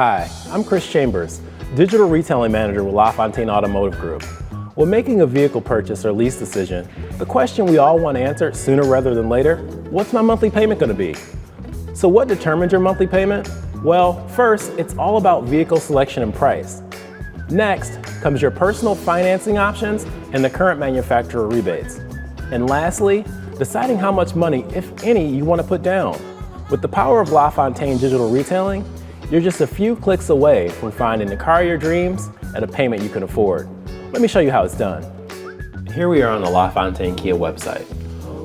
Hi, I'm Kris Chambers, Digital Retailing Manager with LaFontaine Automotive Group. When making a vehicle purchase or lease decision, the question we all want answered sooner rather than later, what's my monthly payment going to be? So what determines your monthly payment? Well, first, it's all about vehicle selection and price. Next comes your personal financing options and the current manufacturer rebates. And lastly, deciding how much money, if any, you want to put down. With the power of LaFontaine Digital Retailing, you're just a few clicks away from finding the car of your dreams at a payment you can afford. Let me show you how it's done. Here we are on the LaFontaine Kia website.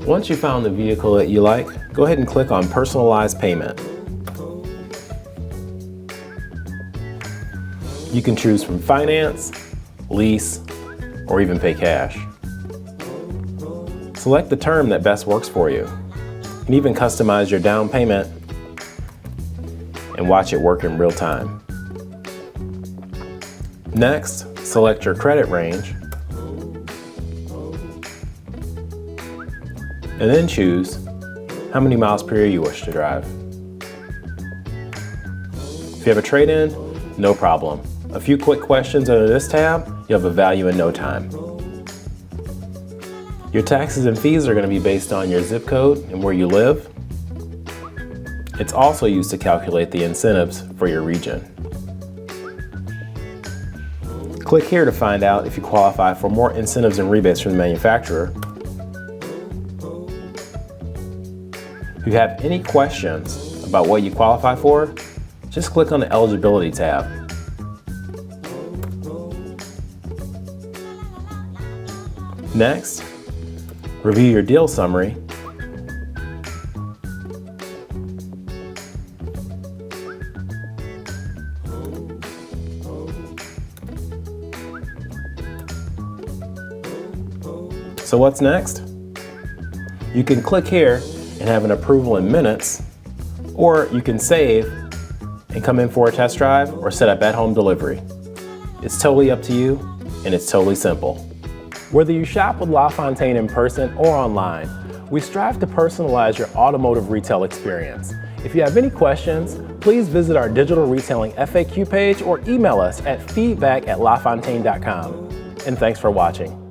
Once you found the vehicle that you like, go ahead and click on Personalize Payment. You can choose from finance, lease, or even pay cash. Select the term that best works for you. You can even customize your down payment and watch it work in real time. Next, select your credit range and then choose how many miles per year you wish to drive. If you have a trade-in, no problem. A few quick questions under this tab, you'll have a value in no time. Your taxes and fees are going to be based on your zip code and where you live. It's also used to calculate the incentives for your region. Click here to find out if you qualify for more incentives and rebates from the manufacturer. If you have any questions about what you qualify for, just click on the Eligibility tab. Next, review your deal summary So what's next? You can click here and have an approval in minutes, or you can save and come in for a test drive or set up at-home delivery. It's totally up to you, and it's totally simple. Whether you shop with LaFontaine in person or online, we strive to personalize your automotive retail experience. If you have any questions, please visit our digital retailing FAQ page or email us at feedback@lafontaine.com. And thanks for watching.